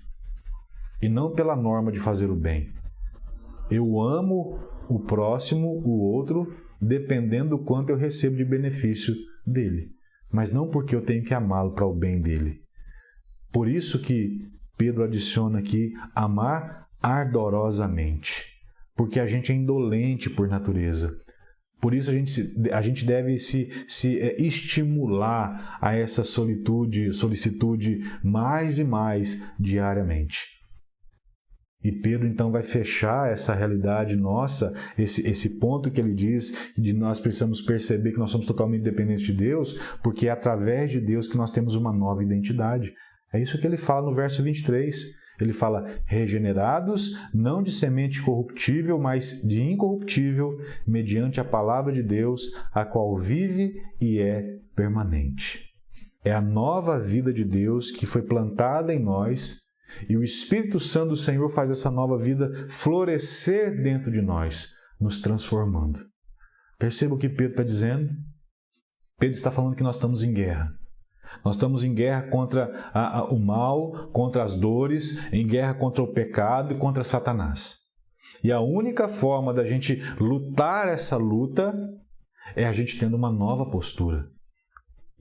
e não pela norma de fazer o bem. Eu amo o próximo, o outro, dependendo do quanto eu recebo de benefício dele, mas não porque eu tenho que amá-lo para o bem dele. Por isso que Pedro adiciona aqui amar ardorosamente, porque a gente é indolente por natureza. Por isso a gente deve se estimular a essa solicitude mais e mais diariamente. E Pedro então vai fechar essa realidade nossa, esse ponto que ele diz de nós precisamos perceber que nós somos totalmente dependentes de Deus, porque é através de Deus que nós temos uma nova identidade. É isso que ele fala no verso 23. Ele fala, regenerados, não de semente corruptível, mas de incorruptível, mediante a palavra de Deus, a qual vive e é permanente. É a nova vida de Deus que foi plantada em nós, e o Espírito Santo do Senhor faz essa nova vida florescer dentro de nós, nos transformando. Perceba o que Pedro está dizendo? Pedro está falando que nós estamos em guerra. Nós estamos em guerra contra o mal, contra as dores, em guerra contra o pecado e contra Satanás. E a única forma da gente lutar essa luta é a gente tendo uma nova postura.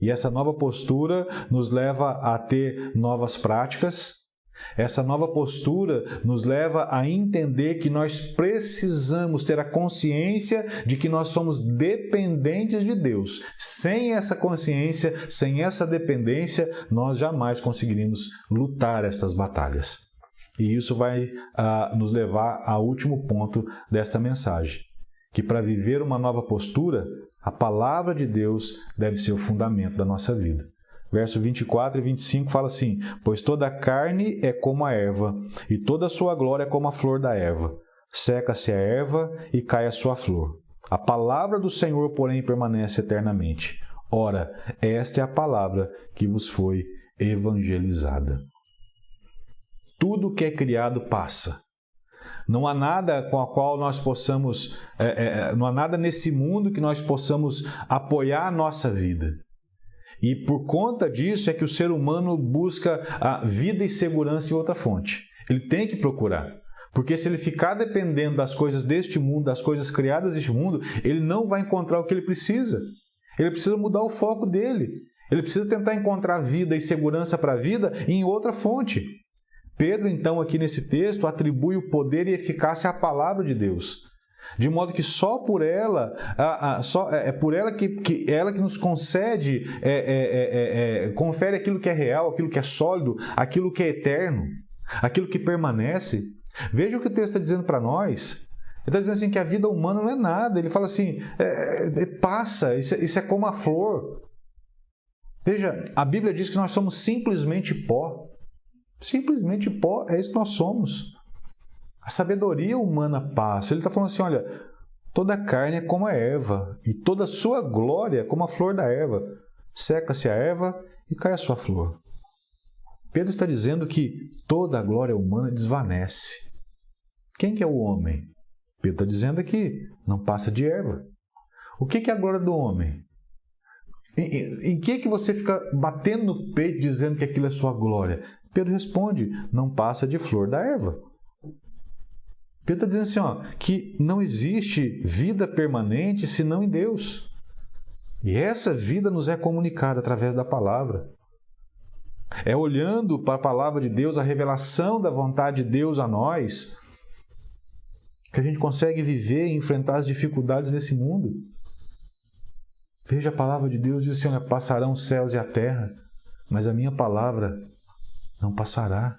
E essa nova postura nos leva a ter novas práticas. Essa nova postura nos leva a entender que nós precisamos ter a consciência de que nós somos dependentes de Deus. Sem essa consciência, sem essa dependência, nós jamais conseguiríamos lutar estas batalhas. E isso vai nos levar ao último ponto desta mensagem, que para viver uma nova postura, a palavra de Deus deve ser o fundamento da nossa vida. Verso 24 e 25 fala assim, pois toda a carne é como a erva, e toda a sua glória é como a flor da erva. Seca-se a erva e cai a sua flor. A palavra do Senhor, porém, permanece eternamente. Ora, esta é a palavra que vos foi evangelizada. Tudo que é criado passa. Não há nada com a qual nós possamos, não há nada nesse mundo que nós possamos apoiar a nossa vida. E por conta disso é que o ser humano busca a vida e segurança em outra fonte. Ele tem que procurar. Porque se ele ficar dependendo das coisas deste mundo, das coisas criadas deste mundo, ele não vai encontrar o que ele precisa. Ele precisa mudar o foco dele. Ele precisa tentar encontrar vida e segurança para a vida em outra fonte. Pedro, então, aqui nesse texto, atribui o poder e eficácia à palavra de Deus. De modo que só por ela, é por ela que ela que nos concede, confere aquilo que é real, aquilo que é sólido, aquilo que é eterno, aquilo que permanece. Veja o que o texto está dizendo para nós. Ele está dizendo assim que a vida humana não é nada. Ele fala assim, passa, isso é como a flor. Veja, a Bíblia diz que nós somos simplesmente pó. Simplesmente pó, é isso que nós somos. A sabedoria humana passa. Ele está falando assim, olha, toda a carne é como a erva, e toda a sua glória é como a flor da erva. Seca-se a erva e cai a sua flor. Pedro está dizendo que toda a glória humana desvanece. Quem que é o homem? Pedro está dizendo aqui, não passa de erva. O que é a glória do homem? Em que você fica batendo no peito dizendo que aquilo é sua glória? Pedro responde, não passa de flor da erva. Pedro está dizendo assim, que não existe vida permanente senão em Deus. E essa vida nos é comunicada através da palavra. É olhando para a palavra de Deus, a revelação da vontade de Deus a nós, que a gente consegue viver e enfrentar as dificuldades desse mundo. Veja, a palavra de Deus diz assim, olha, passarão os céus e a terra, mas a minha palavra não passará.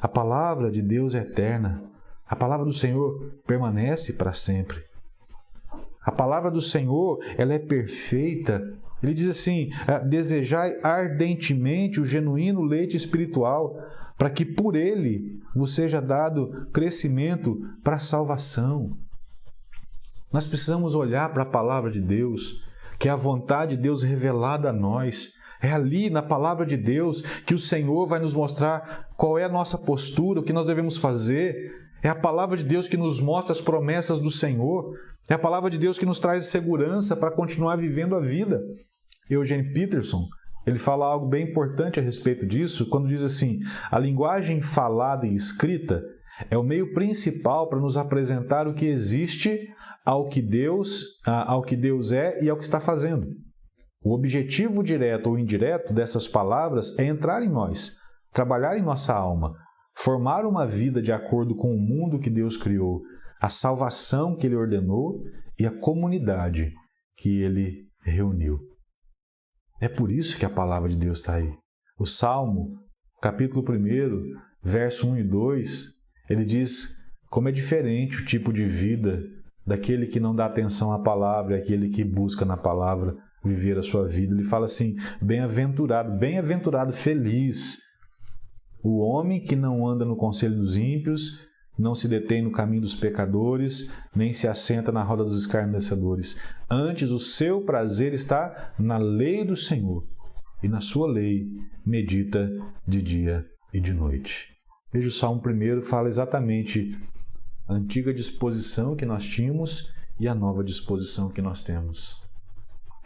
A palavra de Deus é eterna. A palavra do Senhor permanece para sempre. A palavra do Senhor, ela é perfeita. Ele diz assim, desejai ardentemente o genuíno leite espiritual, para que por ele vos seja dado crescimento para a salvação. Nós precisamos olhar para a palavra de Deus, que é a vontade de Deus revelada a nós. É ali na palavra de Deus que o Senhor vai nos mostrar qual é a nossa postura, o que nós devemos fazer. É a palavra de Deus que nos mostra as promessas do Senhor. É a palavra de Deus que nos traz segurança para continuar vivendo a vida. Eugene Peterson, ele fala algo bem importante a respeito disso, quando diz assim, a linguagem falada e escrita é o meio principal para nos apresentar o que existe ao que Deus é e ao que está fazendo. O objetivo direto ou indireto dessas palavras é entrar em nós, trabalhar em nossa alma, formar uma vida de acordo com o mundo que Deus criou, a salvação que Ele ordenou e a comunidade que Ele reuniu. É por isso que a palavra de Deus está aí. O Salmo, capítulo 1, verso 1 e 2, ele diz como é diferente o tipo de vida daquele que não dá atenção à palavra e aquele que busca na palavra viver a sua vida. Ele fala assim, bem-aventurado, feliz, o homem que não anda no conselho dos ímpios, não se detém no caminho dos pecadores, nem se assenta na roda dos escarnecedores. Antes, o seu prazer está na lei do Senhor, e na sua lei medita de dia e de noite. Veja, o Salmo 1 fala exatamente a antiga disposição que nós tínhamos e a nova disposição que nós temos.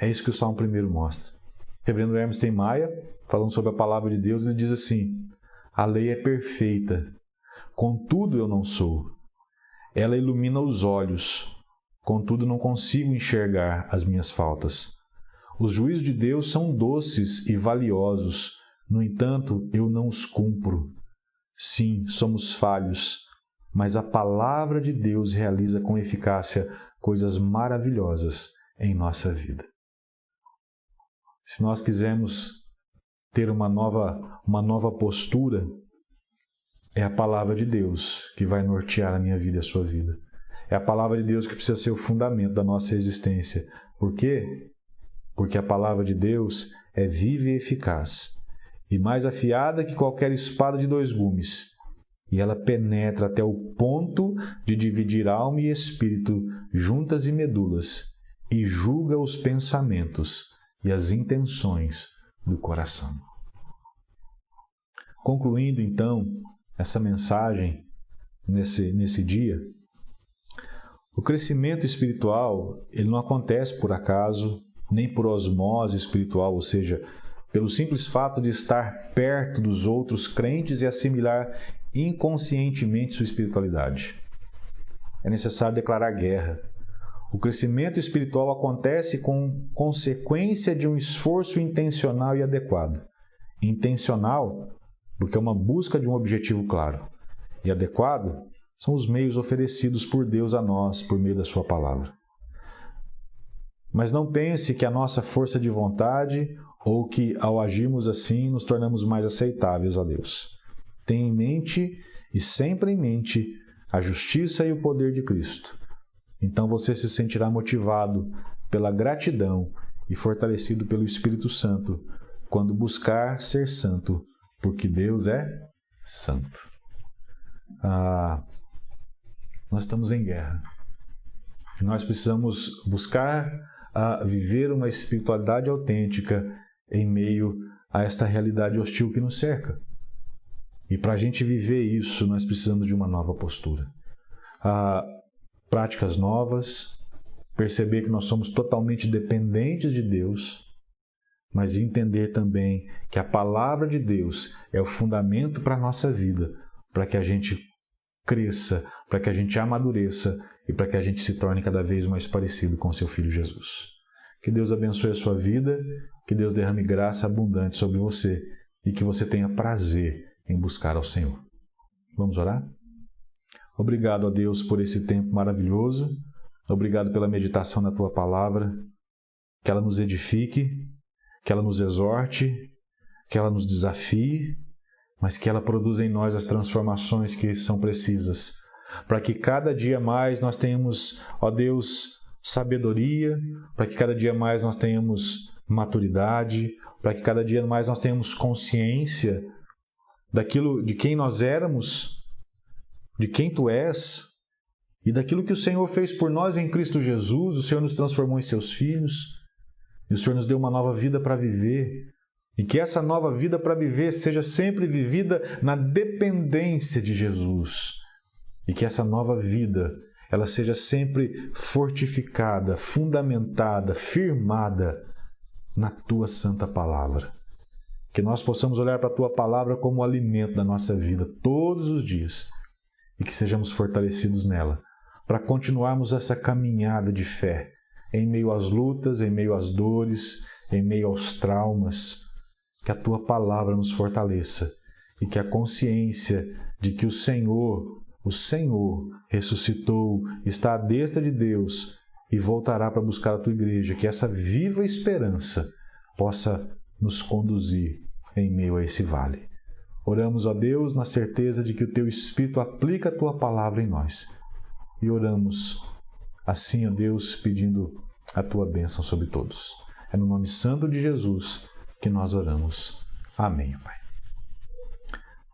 É isso que o Salmo 1 mostra. Reverendo Hermes Tem Maia, falando sobre a palavra de Deus, ele diz assim, a lei é perfeita, contudo eu não sou. Ela ilumina os olhos, contudo não consigo enxergar as minhas faltas. Os juízos de Deus são doces e valiosos, no entanto eu não os cumpro. Sim, somos falhos, mas a palavra de Deus realiza com eficácia coisas maravilhosas em nossa vida. Se nós quisermos ter uma nova postura, é a palavra de Deus que vai nortear a minha vida e a sua vida. É a palavra de Deus que precisa ser o fundamento da nossa existência. Por quê? Porque a palavra de Deus é viva e eficaz, e mais afiada que qualquer espada de 2 gumes, e ela penetra até o ponto de dividir alma e espírito, juntas e medulas, e julga os pensamentos e as intenções do coração. Concluindo, então, essa mensagem nesse dia, o crescimento espiritual ele não acontece por acaso, nem por osmose espiritual, ou seja, pelo simples fato de estar perto dos outros crentes e assimilar inconscientemente sua espiritualidade. É necessário declarar guerra. O crescimento espiritual acontece com consequência de um esforço intencional e adequado. Intencional, porque é uma busca de um objetivo claro. E adequado são os meios oferecidos por Deus a nós por meio da sua palavra. Mas não pense que a nossa força de vontade ou que, ao agirmos assim, nos tornamos mais aceitáveis a Deus. Tenha em mente e sempre em mente a justiça e o poder de Cristo. Então você se sentirá motivado pela gratidão e fortalecido pelo Espírito Santo quando buscar ser santo, porque Deus é santo. Nós estamos em guerra. Nós precisamos buscar viver uma espiritualidade autêntica em meio a esta realidade hostil que nos cerca. E para a gente viver isso, nós precisamos de uma nova postura. Práticas novas, perceber que nós somos totalmente dependentes de Deus, mas entender também que a palavra de Deus é o fundamento para a nossa vida, para que a gente cresça, para que a gente amadureça e para que a gente se torne cada vez mais parecido com seu Filho Jesus. Que Deus abençoe a sua vida, que Deus derrame graça abundante sobre você e que você tenha prazer em buscar ao Senhor. Vamos orar? Obrigado, ó Deus, por esse tempo maravilhoso. Obrigado pela meditação da Tua Palavra, que ela nos edifique, que ela nos exorte, que ela nos desafie, mas que ela produza em nós as transformações que são precisas, para que cada dia mais nós tenhamos, ó Deus, sabedoria, para que cada dia mais nós tenhamos maturidade, para que cada dia mais nós tenhamos consciência daquilo, de quem nós éramos, de quem Tu és e daquilo que o Senhor fez por nós em Cristo Jesus. O Senhor nos transformou em Seus filhos e o Senhor nos deu uma nova vida para viver, e que essa nova vida para viver seja sempre vivida na dependência de Jesus, e que essa nova vida ela seja sempre fortificada, fundamentada, firmada na Tua Santa Palavra. Que nós possamos olhar para a Tua Palavra como alimento da nossa vida todos os dias e que sejamos fortalecidos nela para continuarmos essa caminhada de fé em meio às lutas, em meio às dores, em meio aos traumas. Que a Tua Palavra nos fortaleça e que a consciência de que o Senhor ressuscitou, está à destra de Deus e voltará para buscar a Tua igreja, que essa viva esperança possa nos conduzir em meio a esse vale. Oramos, ó Deus, na certeza de que o Teu Espírito aplica a Tua Palavra em nós. E oramos assim, ó Deus, pedindo a Tua bênção sobre todos. É no nome santo de Jesus que nós oramos. Amém, Pai.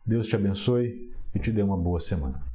Deus te abençoe e te dê uma boa semana.